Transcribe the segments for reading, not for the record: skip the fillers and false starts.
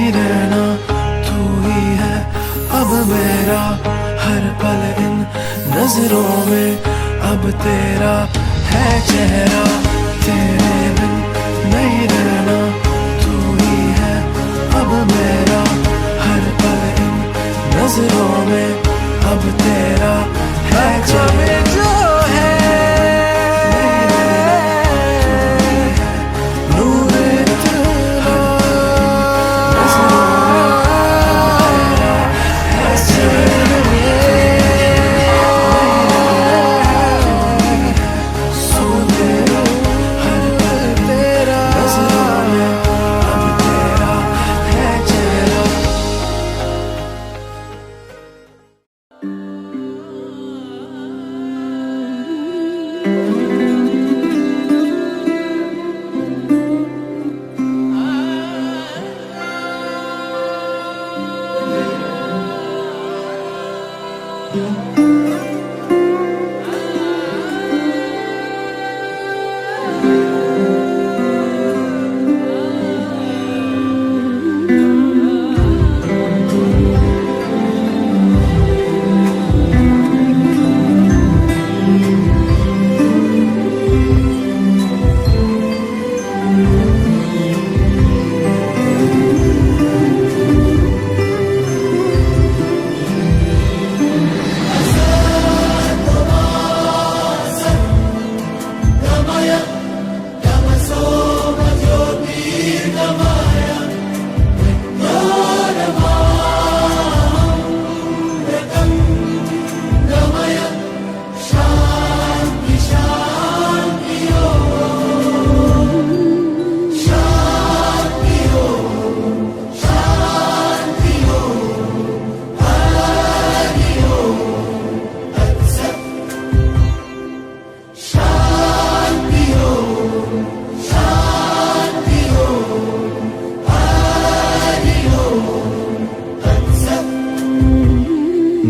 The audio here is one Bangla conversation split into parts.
नहीं रहना, तू ही है अब मेरा हर पल इन नजरों में, अब तेरा है चेहरा, तेरे बिन नहीं रहना, तू ही है अब मेरा हर पल इन नजरों में, अब तेरा है चेहरा जो है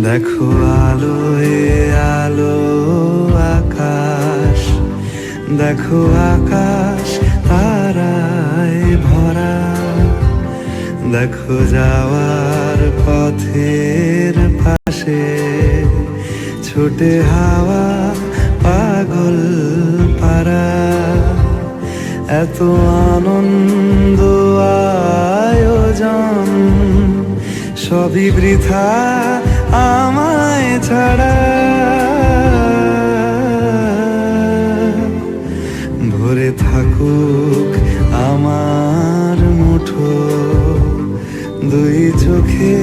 দেখো আলোয় আলো আকাশ, দেখো আকাশ তারায় ভরা, দেখো যাওয়ার পথের পাশে ছোটে হাওয়া পাগল পারা, এত আনন্দ আয়োজন সবই বৃথা আমায় ছাড়া, ভরে থাকুক আমার মুঠো, দুই চোখে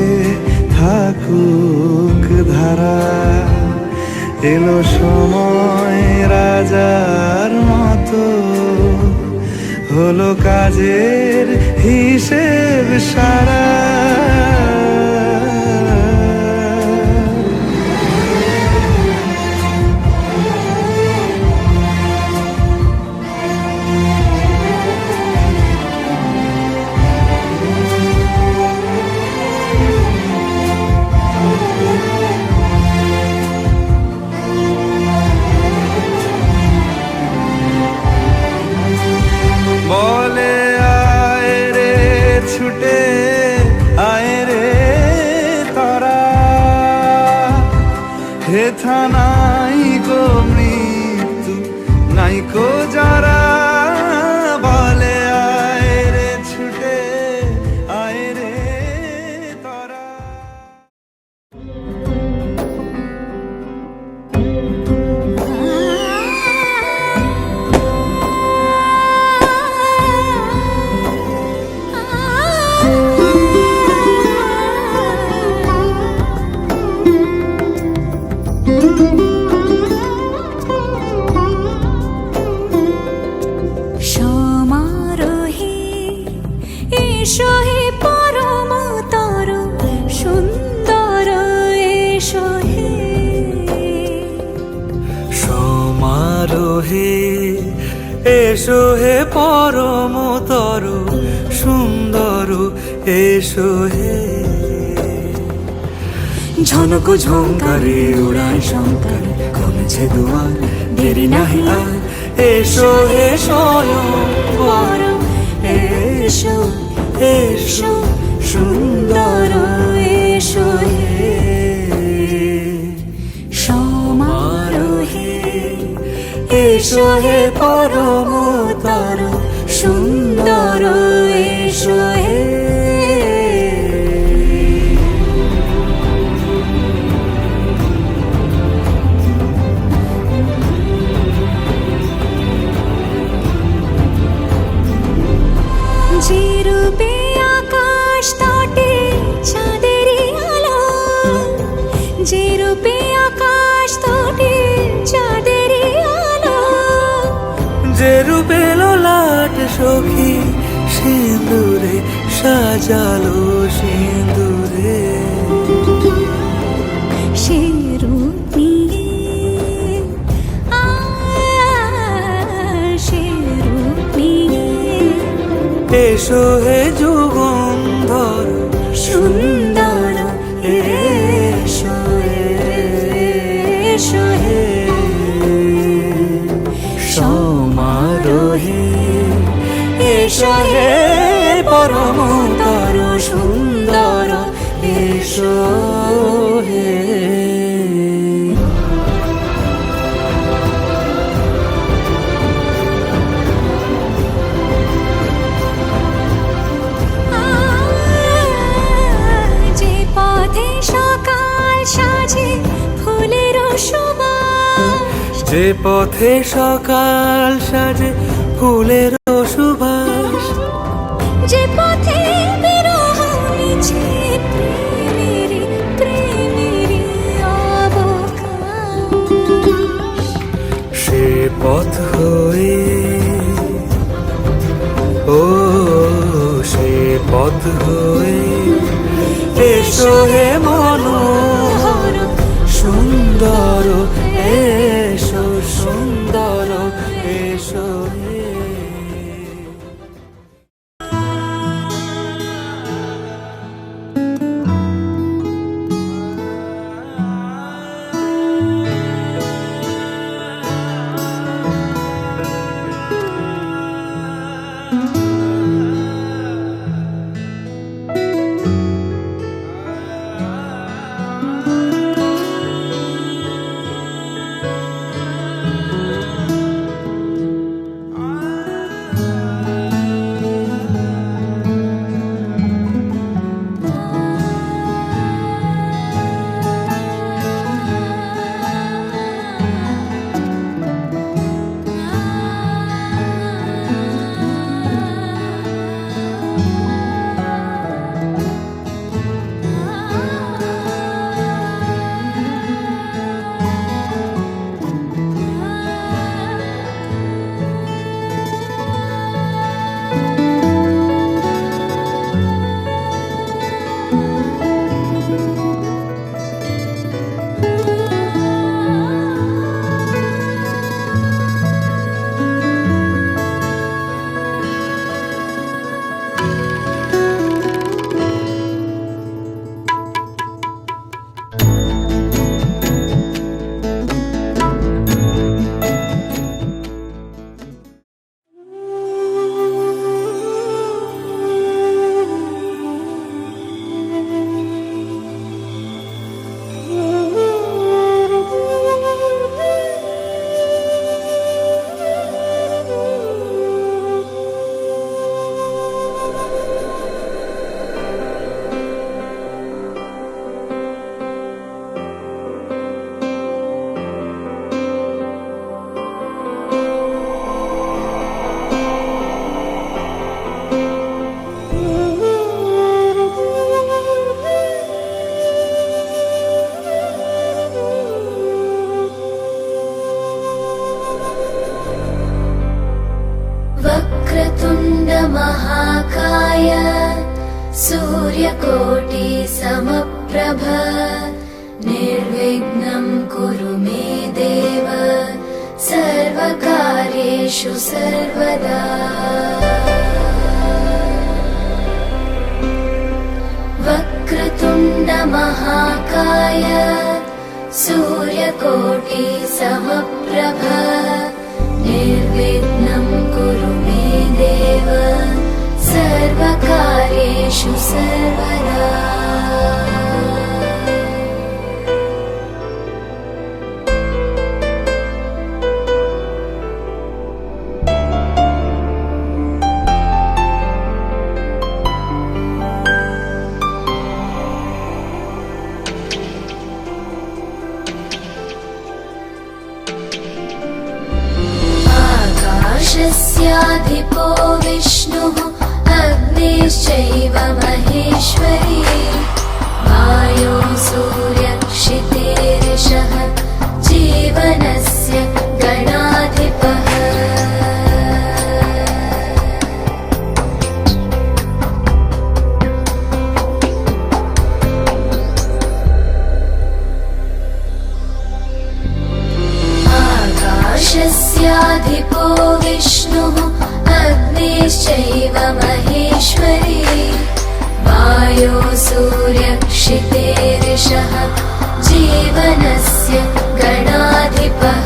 থাকুক ধারা, এলো সময় রাজার মতো, হলো কাজের হিসেব সারা। বলে আয় রে ছুটে আয় রে তারা, হেথা নাই কো মৃত্যু নাই কো যারা, বলে আয় রে ছুটে আয় রে তারা। এসো হে পরমতর সুন্দর, এসো হে সমারোহে, এসো হে পরমতর সুন্দর, এসো হে ঝনক ঝঙ্কারে উড়ায় শঙ্কর, কমেছে দুয়ার দেরি নাহি আর, এসো হে স্বয়ং বর, এসো এসো সুন্দর এসো হে সমারোহে এসো হে পরমতর সুন্দর এসো হে যে রূপে আকাশ তটে চাঁদেরই আলো, যে রূপে আকাশ তটে চাঁদেরই আলো, যে রূপে ললাট সখী সিঁদুরে সাজালো সিঁদুরে সে রূপ নিয়ে সে রূপ নিয়ে এসো হে যুগন্ধর সুন্দর এসো এসো হে সমারোহে এসো হে পরমতর সুন্দর এসো হে যে পথে সকাল সাজে ফুলের সুবাস, যে পথে সকাল সাজে ফুলের সুবাস, যে পথে বিরহ মিছে প্রেমেরই প্রেমেরই অবকাশ, সে পথ হয়ে ও সে পথ হয়ে এসো হে মনোহর সুন্দর এসো সুন্দর এসো হে महाकाय सूर्यकोटि समप्रभ निर्विघ्नं कुरु मे देव सर्वकार्येषु सर्वदा। वक्रतुण्ड महाकाय सूर्यकोटि समप्रभ निर्विघ्नं कुरु मे देव सर्वकार्येषु सर्वकार्येषु सर्वदा आकाशस्याधिपो विष्णुः अग्निश्चैव महेश्वरी वायो सूर्यक्षितेरिषः जीवनस्य गणाधिपः आकाशस्याधिपो विष्णुः अग्निश्चैव महेश्वरी वायो सूर्यक्षितेरिषः जीवनस्य गणाधिपः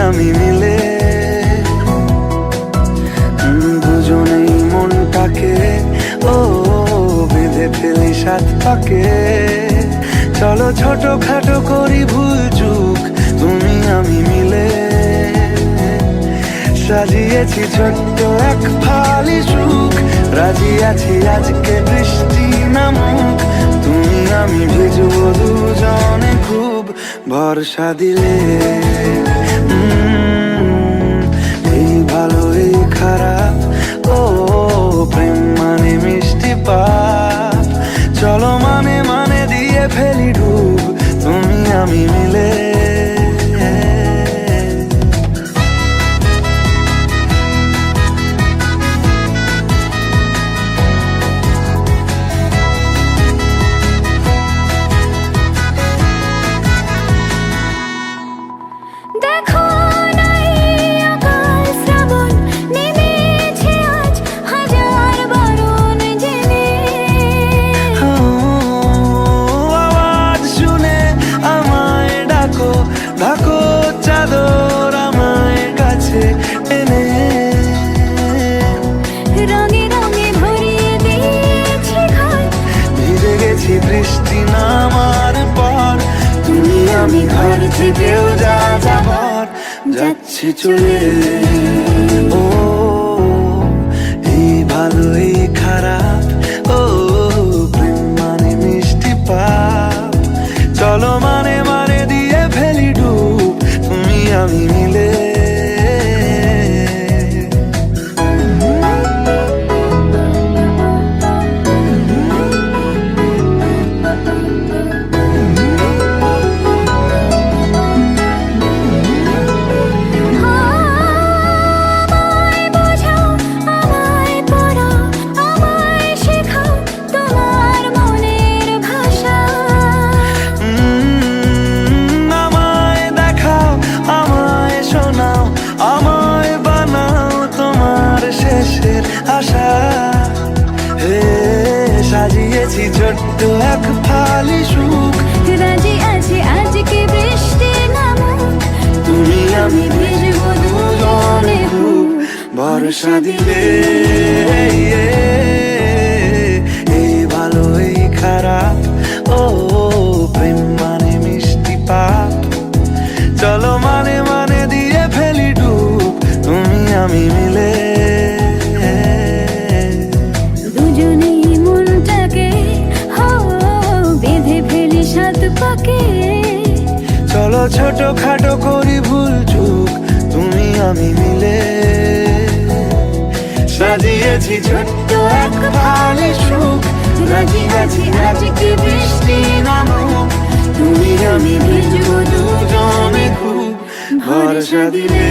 আমি মিলে দুজনেই মনটাকে বেঁধে ফেলি সাত পাকে চলো ছোটখাটো করি ভুল চুক তুমি আমি মিলে সাজিয়েছি ছোট্ট এক ফালি সুখ রাজি আছি আজকে বৃষ্টি নামুক তুমি আমি ভিজবো দুজনে খুব ভরসা দিলে এই ভালো এই খারাপ প্রেম মানে মিষ্টি পাপ চলো মানে মানে দিয়ে ফেলি ডুব তুমি আমি মিলে ঢাকো চাদর আমায় কাছে এনে রঙে রঙে ভরিয়ে দিয়েছি ঘর ভিজে গেছি বৃষ্টি নামার পর তুমি আমি ঘর থেকেও যা যাবার যাচ্ছি চলে ও এই ভালো এই খারাপ প্রেম মানে মিষ্টি পাপ চলো মানে মানে দিয়ে ফেলি ডুব তুমি আমি মিলে সাজিয়েছি ছোট্ট এক ফালি সুখ রাজি আছি আজকে বৃষ্টি নামুক তুমি আমি ভিজবো দুজনে খুব ভরসা দিলে এই ভালো এই খারাপ প্রেম মানে মিষ্টি পাপ চলো মানে মানে দিয়ে ফেলি ডুব তুমি আমি মিলে ছোটখাটো করি ভুল চুক তুমি আমি মিলে, সাজিয়েছি ছোট্ট এক ভালে সুখ। রাজি আছি আজকে বৃষ্টি নামুক, তুমি আমি ভিজবো দুজনে খুব ভরসা দিলে।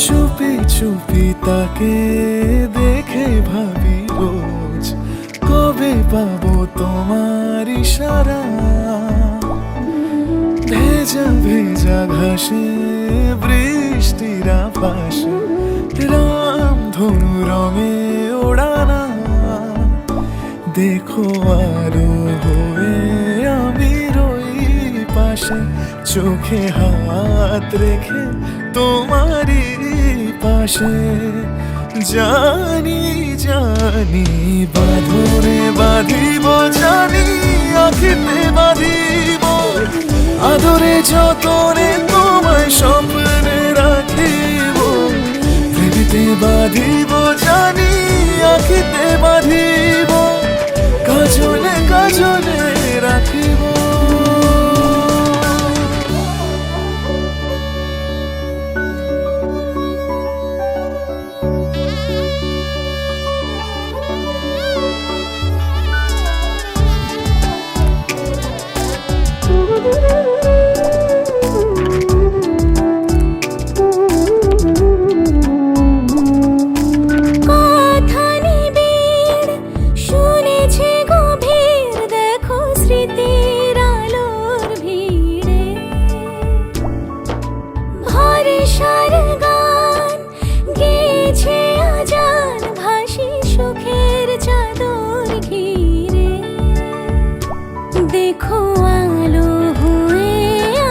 চুপি চুপি তাকে দেখে ভাবি রোজ, কবে পাবো তোমার ইশারা। ভেজা ভেজা ঘাসে বৃষ্টি বৃষ্টির পাশে রাম ধনু রঙে ওড়ানা দেখো আলো হয়ে আমি রই পাশে চোখে হাত রেখে তোমারই পাশে জানি জানি বাঁধনে বাঁধিব জানি আখিতে বাঁধিব আদরে যতনে তোমায় স্বপ্নে রাখিব হৃদিতে বাঁধিব জানি আখিতে বাঁধিব কাজলে কাজলে রাখিব কথা নিবিড় শুনেছি গভীর দেখো স্মৃতির আলোর ভিড়ে ভরসার গান গেছে আজান ভাসি সুখের চাদর ঘিরে দেখো আলো হয়ে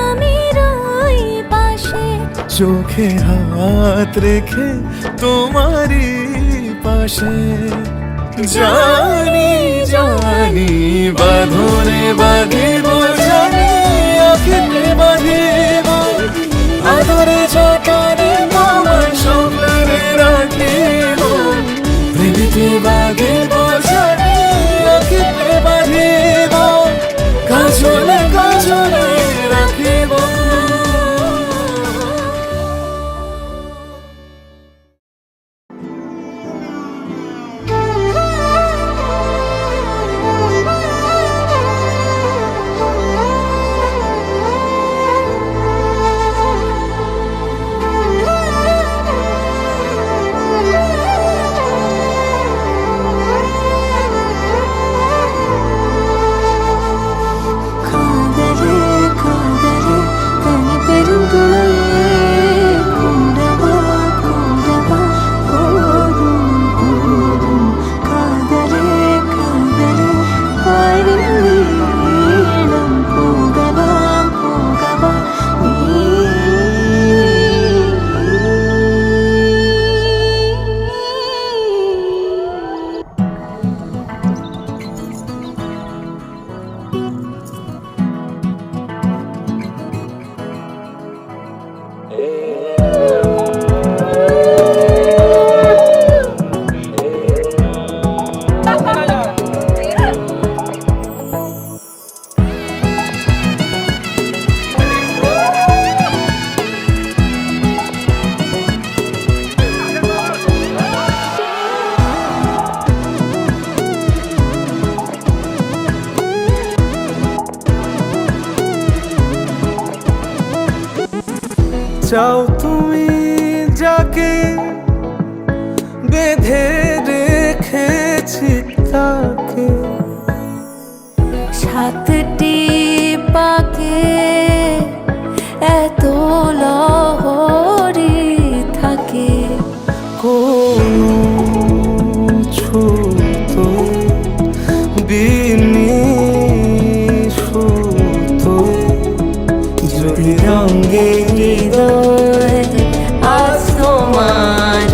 আমি রই পাশে চোখে হাত রেখে তোমারই পাশে জানি জানি বাঁধনে বাঁধিব জানি আখিতে বাঁধিব আদরে যতনে তোমায় স্বপ্নে রাখিব হৃদিতে বাঁধিব জানি আখিতে বাঁধিব কাজলে কাজলে রাখিব চাও তুমি যাকে বেঁধে রেখেছি তাকে সাতটি পাকে এত লহরি থাকে কোন ছুতো বিনিশুতো যদি রঙে হৃদয় আজ তোমার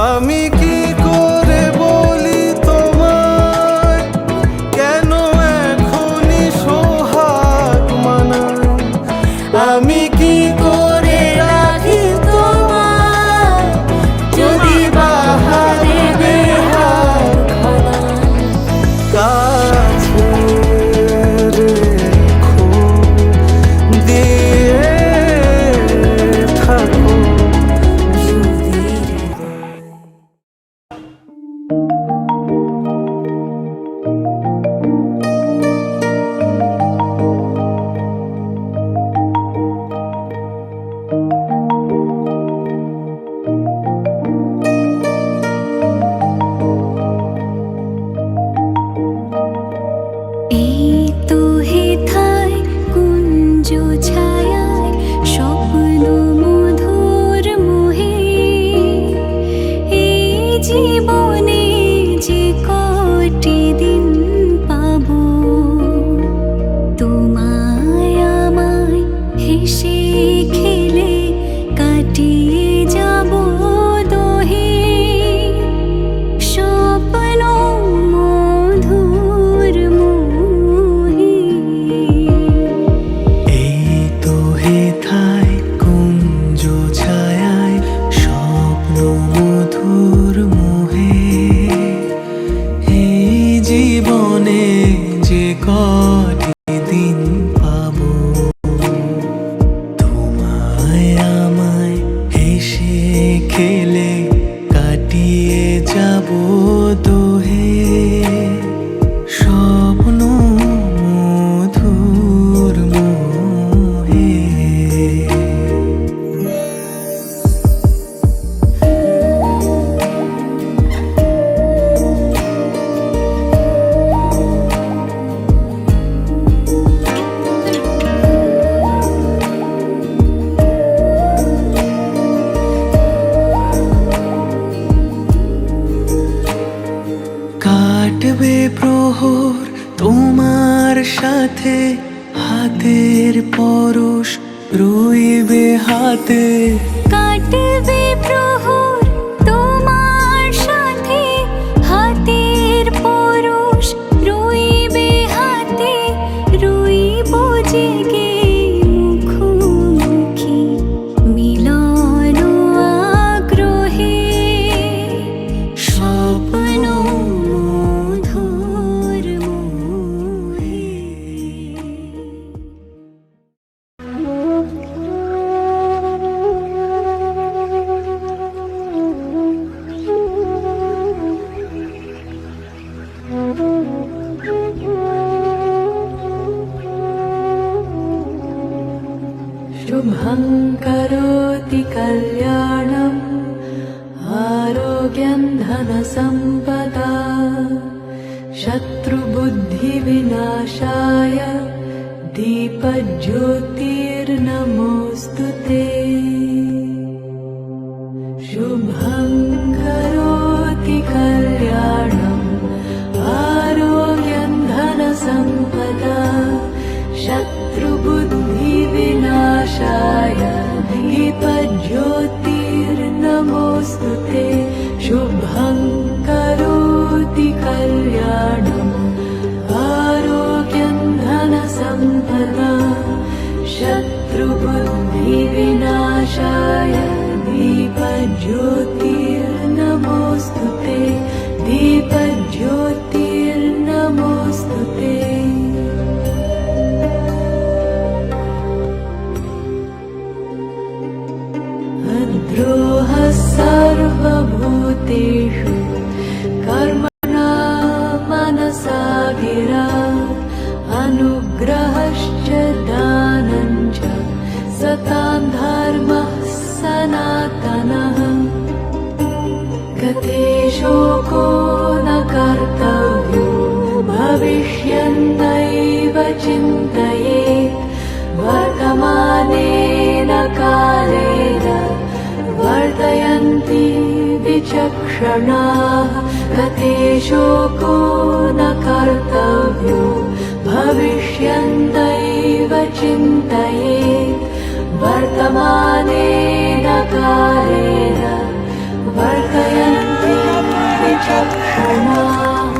আমি কি করে বলি তোমায় কেন এখনই সোহাগ খেলে কাটিয়ে যাব দোহে স্বপ্ন মধুর মোহে। কাটবে প্রহর তোমার সাথে, হাতের পরশ রইবে হাতে। কাটবে প্রহর তোমার সাথে, হাতের পরশ রইবে হাতে। রইব জেগে মুখোমুখি মিলন আগ্রহে স্বপ্ন মধুর মোহে। शुभं करोति कल्याणम् आरोग्यं धनसम्पदा शत्रुबुद्धिविनाशाय दीपज्योतिर्नमोऽस्तु ते। शुभं करोति कल्याणम् आरोग्यं धनसम्पदा शत्रुबुद्धिविनाशाय दीपज्योतिर्नमोऽस्तु ते। शुभं करोति कल्याणम् आरोग्यं धनसम्पदा शत्रुबुद्धिविनाशाय दीपज्योतिर्नमोऽस्तु ते। दीपज्योतिर्नमोऽस्तु ते। द्रोहः सर्वभूतेषु कर्मणा मनसा गिरा अनुग्रहश्च दानं च सतां धर्मः सनातनः। गते शोको न कर्तव्यो भविष्यन्नैव चिन्तयेत् वर्तमानेन कालेन वर्तयन्ति विचक्षणाः। गते शोको न कर्तव्यो भविष्यन्नैव चिन्तयेत् वर्तमानेन कालेन वर्तयन्ति विचक्षणाः।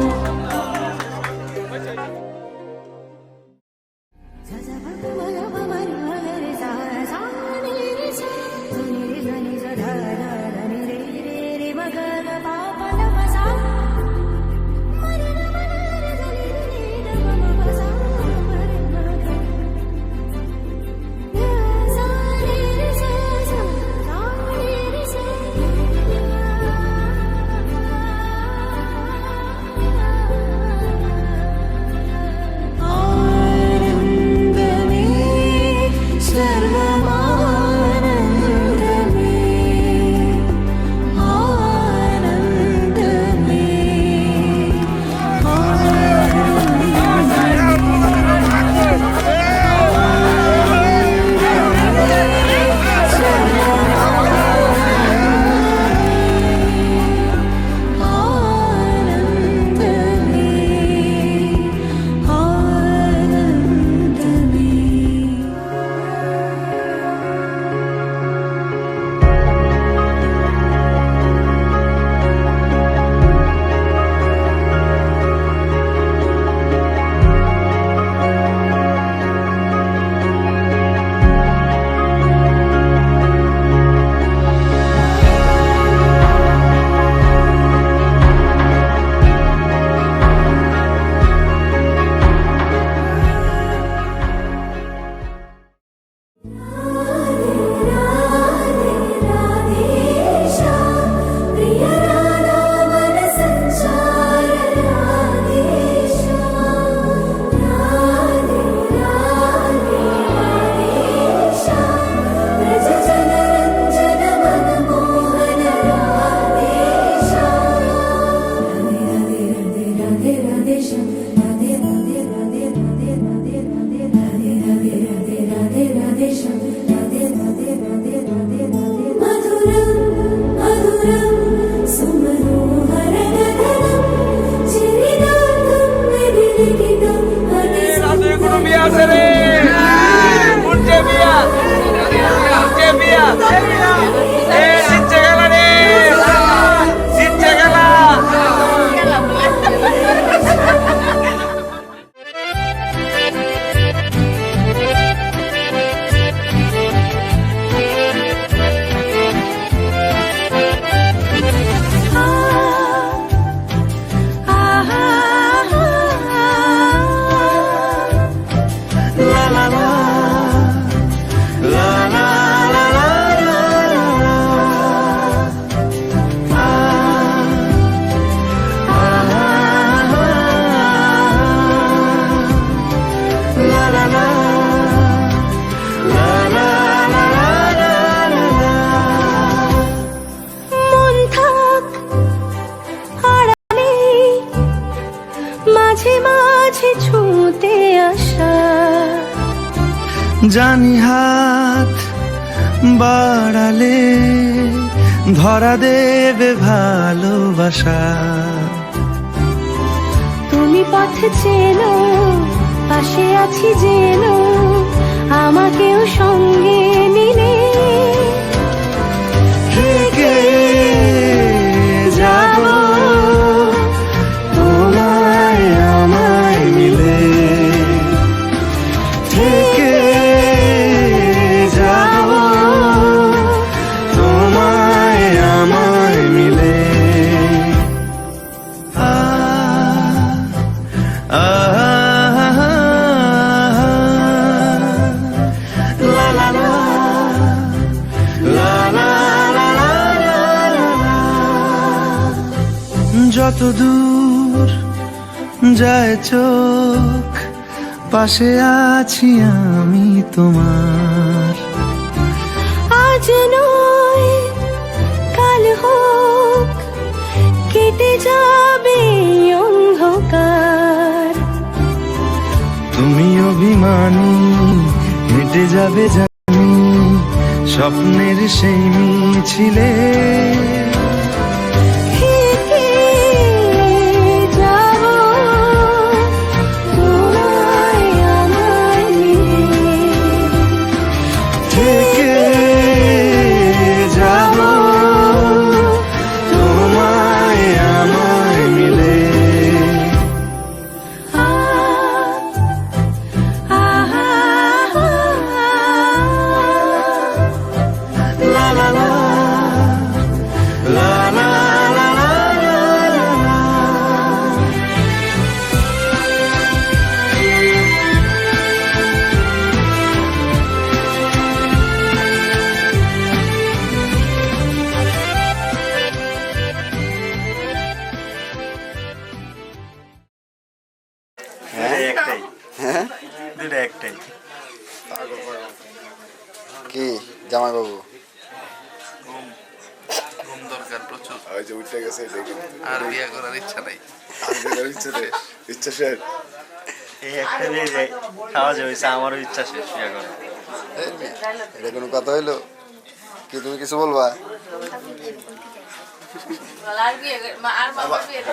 জানি হাত বাড়ালে ধরা দেবে ভালোবাসা। তুমি পথ চেনো, পাশে আছি জেনো, আমাকেও সঙ্গে নিলে থেকে যাব তোমায় আমায় মিলে, থেকে যাব তোমায় আমায় মিলে। যত দূর যায় চোখ, পাশে আছি আমি তোমার। আজ নয় কাল হোক, কেটে যাবে অন্ধকার। তুমি অভিমানী, হেঁটে যাবে জানি স্বপ্নের সেই মিছিলে। থেকে যাব তোমায় আমায় মিলে, থেকে যাব তোমায় আমায় মিলে। লা লা লা লা লা লা লা লা। একটাই হ্যাঁ দুটা একটাই কি জামাই বাবু ঘুম দরকার প্রচুর, ওই যে উঠে গেছে দেখুন আর বিয়ে করার ইচ্ছা নাই। আর বেরোর ইচ্ছে নেই, ইচ্ছা শেষ। এই একটা দিয়ে যাই খাওয়া যাবে, আমারও ইচ্ছা শেষ বিয়ে করার। এটা কোনো কথা হইলো? কি তুমি কিছু বলবা?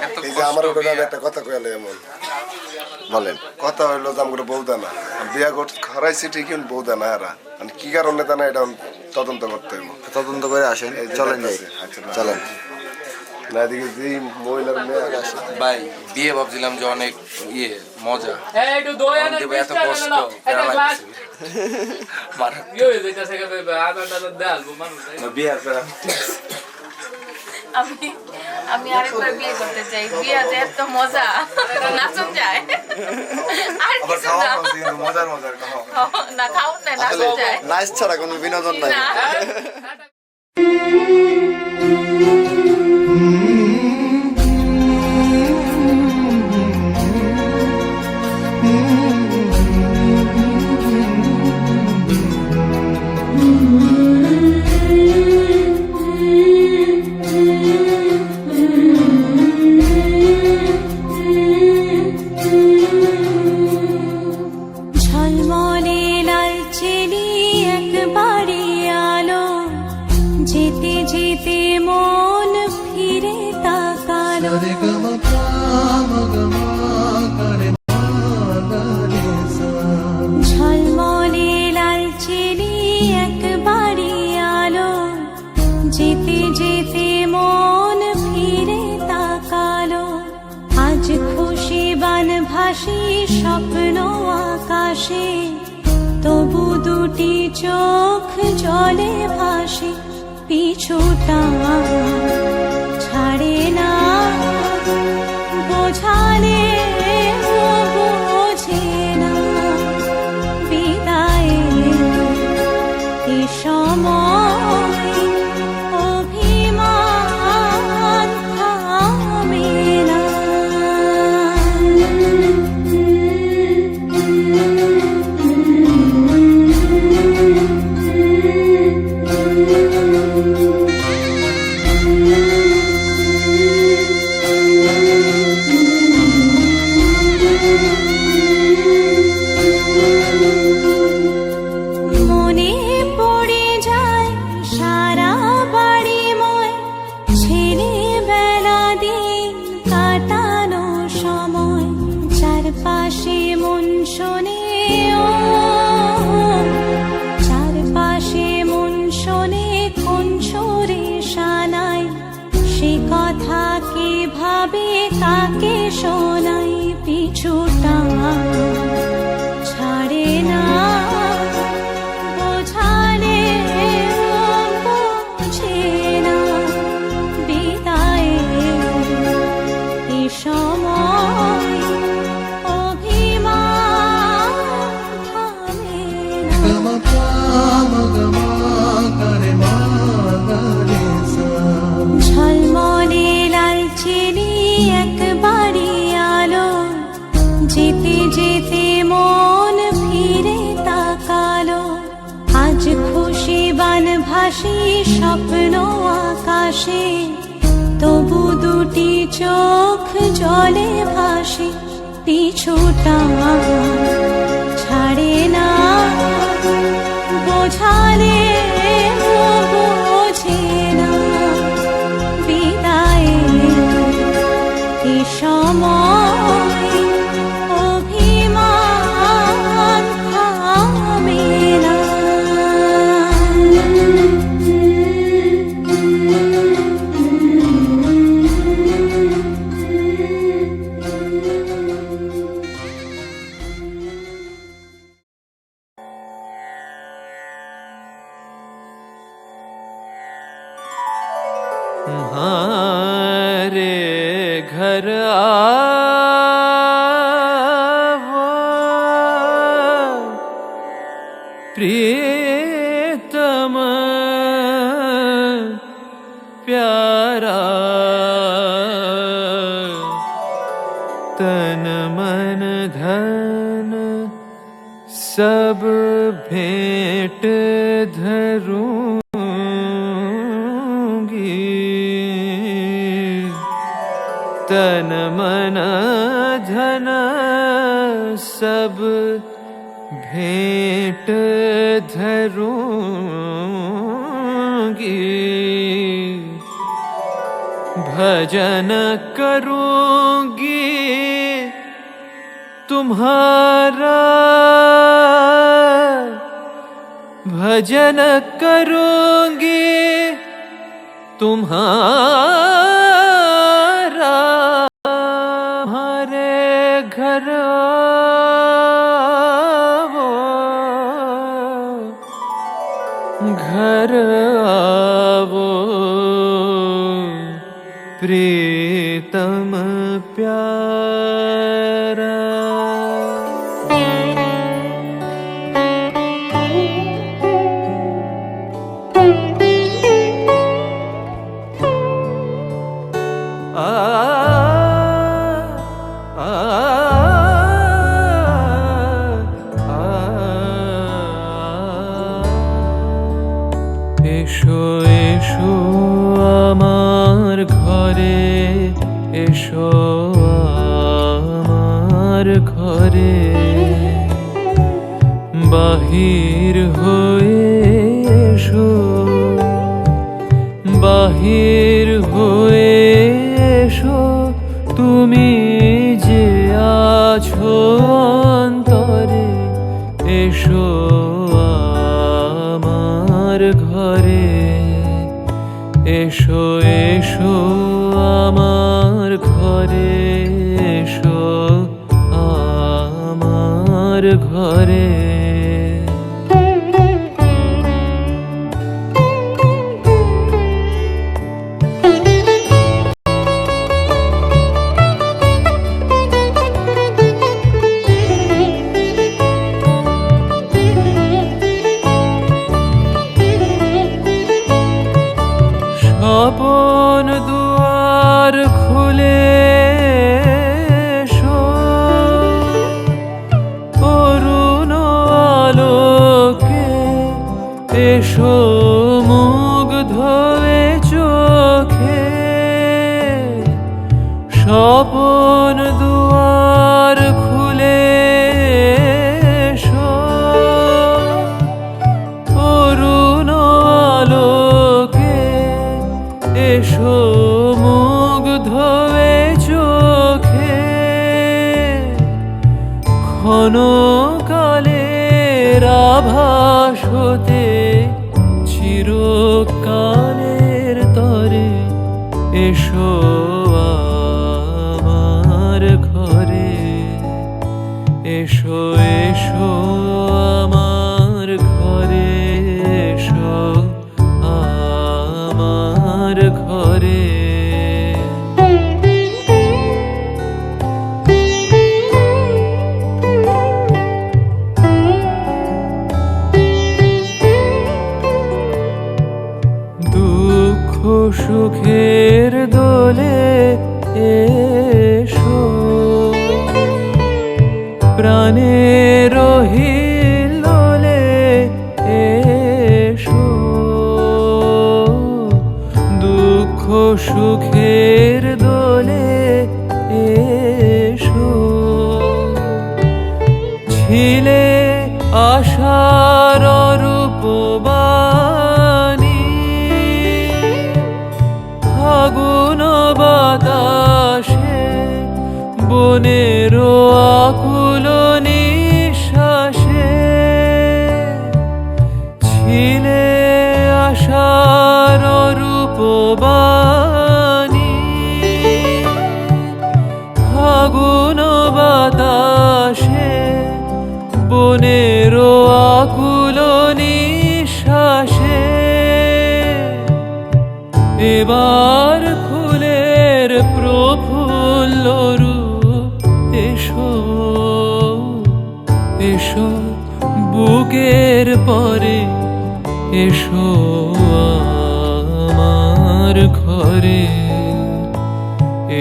এত এই যে আমার কষ্ট ওটা বিয়ে। একটা কথা কয়ালে এমন বলেন। কথা হইলো যে আমার বউদা না বিয়া করতে খরাইছি ঠিক বউদা না এরা মানে কি কারণে তা না এটা তদন্ত করতে হইব। তদন্ত করে আসেন, এই যে চলেন যাই, দেখতেছি, আচ্ছা, না। চলেন। না এদিকে যে মহিলার মেয়ে আসে ভাই বিয়ে ভাবছিলাম যে অনেক ইয়ে মজা, দেবো এত কষ্ট প্যারা লাগছে। মারা- বিয়ার প্যারা আমি আমি আরেকবার বিয়ে করতে চাই। বিয়েতে এত মজা, নাচন যায় আর কিছু না। মজার মজার কথা না খাও না, নাচন যায় নাইস ছাড়া কোনো বিনোদন নাই। না। ঝলমলে লাল চেলি একবারে আলো, যেতে যেতে মন ফিরে তাকালো। ঝলমলে লাল চেলি একবারে আলো, যেতে যেতে মন ফিরে তাকালো। আজ খুশি বান ভাসি স্বপ্ন আকাশে, তবু দুটি চোখ জলে ভাসে। পিছুটা ছাড়ে না, বোঝালে বোঝে না। বিদায়ের এ সময় অভিমান থামে না। চারপাশে মন শোনে ও, চারপাশে মন শোনে কোন সুরে শানাই, সে কথা কে ভাবে কাকে শোনাই, পিছুটা ছাড়ে না বোঝালে বোঝে না, বিদায়ে এ সময় অভিমান থামে না। ঝলমলে লালচেনি একবারই আলো, যেতে যেতে মন ফিরে তাকালো, আজ খুশি বান ভাসি স্বপ্ন আকাশে, তবু দুটি চোখ জলে ভাসে, পিছুটা ছাড়ে না বোঝালে বোঝে না, বিদায়ে এ সময় অভিমান থামে না। तुम्हारे घर आवो प्रियतम प्यारा, तन मन धन सब भेंट धरूंगी, तन मन धन सब भेंट धरूंगी, भजन करूंगी तुम्हारा, भजन करूंगी तुम्हारा, हमारे घर आवो, घर आवो प्रीतम प्यारा। এসো এসো আমার ঘরে, এসো আমার ঘরে, বাহির হয়ে এসো, বাহির হয়ে এসো, তুমি যে আছো অন্তরে, এসো আমার ঘরে, এসো এসো আমার ঘরে, এসো আমার ঘরে। আপন দুয়ার খুলে এসো, অরুণ আলোকে এসো, মুগ্ধ এ চোখে, স্বপন দুয়ার খুলে এসো, অরুণ আলোকে এসো, মুগ্ধ এ চোখে, ক্ষণকালের আভাস হতে চিরকালের তরে এসো আমার ঘরে, এসো এসো আমার ঘরে, এসো আমার ঘরে। দুঃখ সুখের দোলে এসো, প্রাণের হিল্লোলে এসো, দুঃখ সুখের দোলে এসো। ছিলে আশার রূপবাণী, ফাগুন বাতাসে বনের আকুল নিঃশ্বাসে, ছিলে আশার রূপবাণী, ফাগুন বাতাসে বনের আকুল নিঃশ্বাসে। এবার ফুলের প্রফুল্ল রূপ এসো, এসো বুকের পরে, এসো আমার ঘরে,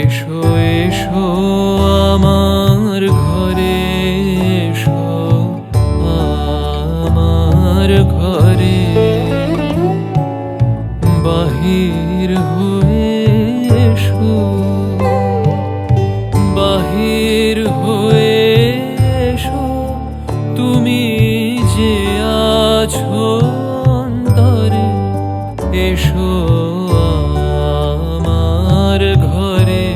এসো এসো আমার ঘরে, এসো আমার ঘরে। বাহির হয়ে এসো, বাহির হয়ে এসো, তুমি যে আছো অন্তরে, এসো আমার ঘরে,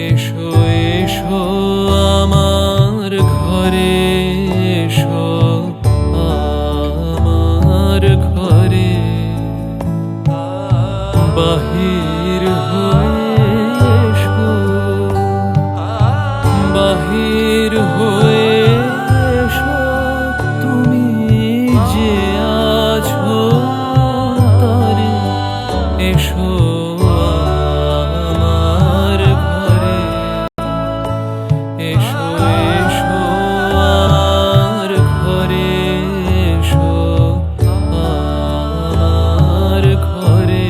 এসো এসো আমার ঘরে, এসো আমার ঘরে। বাহির হয়ে এসো, বাহির হয়ে এসো, তুমি যে আছো অন্তরে, এসো আমার ঘরে, এসো এসো আমার ঘরে, এসো আমার ঘরে।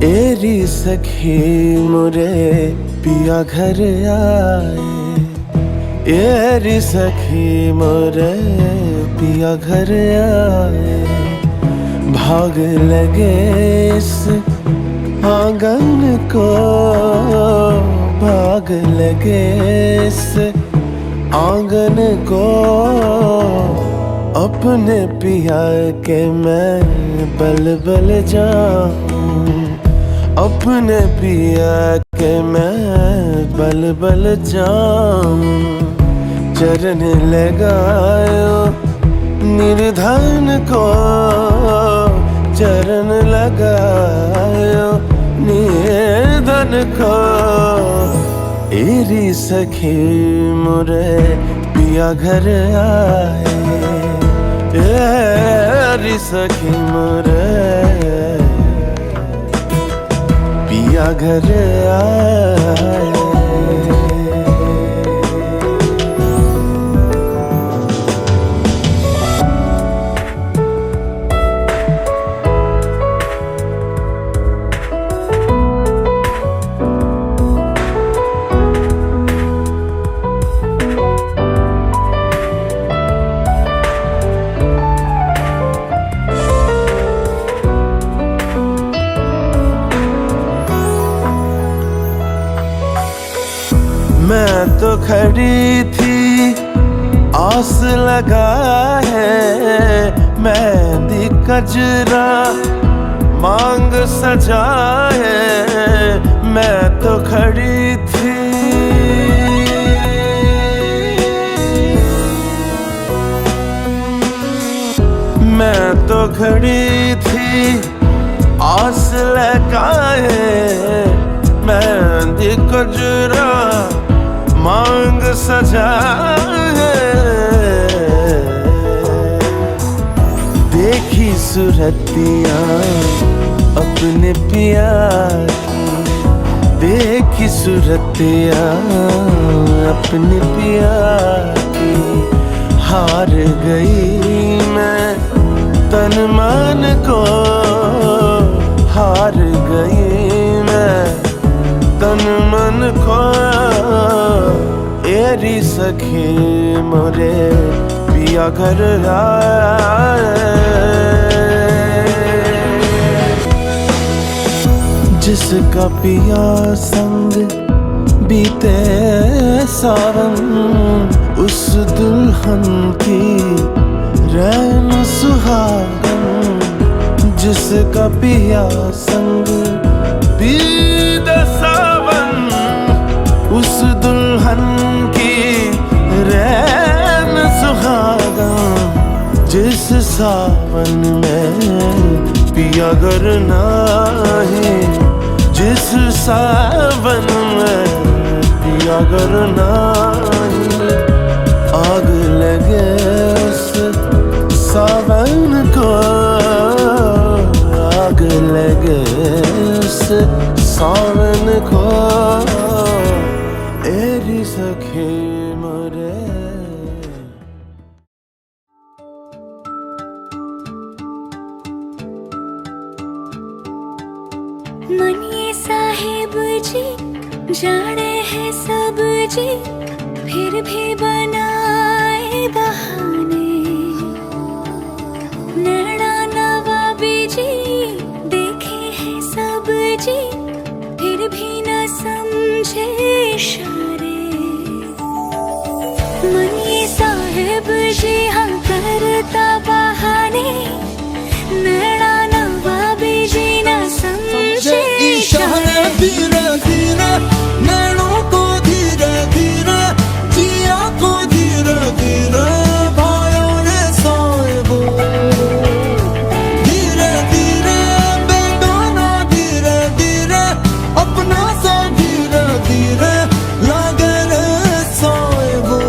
एरी सखी मुरे पिया घर आए, एरी सखी मुरे पिया घर आए, भाग लगे इस आंगन को, भाग लगे इस आंगन को, अपने पिया के मैं बल बल जाऊं, अपने पिया के मैं बल बल जाऊं। चरण लगायो निर्धन को, चरण लगायो निर्धन को, एरी सखी मुरे पिया घर आए, एरी सखी मुरे पिया घर आए। खड़ी थी आस लगाए मेहंदी कजरा मांग सजाए मैं तो खड़ी थी मैं तो खड़ी थी आस लगाए मेहंदी कजरा मांग सजाए देखी सूरतियाँ अपने पिया की देखी सूरतियाँ अपने पिया की हार गई मैं तन मन को हार गई मैं तन मन को एरी सखी मोरे पिया घर आए जिसका पिया संग बीते सावन उस दुल्हन की रैन सुहागन जिसका पिया संग बीते सावन उस दुल्हन की रैन सुहागन जिस सावन में पिया घर नाही जिस सावन में पिया घर नाही आग लगे उस सावन को आग लगे उस सावन को एरी सखी मरे मनिए साहेब जी जाने हैं सब जी फिर भी बनाए बहाने नैना नवाबी जी देखे हैं सब जी फिर भी न समझे इशारे मनिए साहेब जी हाँ करता बहाने नैना नवाबी जी न समझे इशारे धीरे धीरे नैनों को धीरे धीरे जिया को धीरे धीरे भाइयों ने साहिबो धीरे धीरे बेगाना धीरे धीरे अपना सा धीरे धीरे लागे रे साहिबो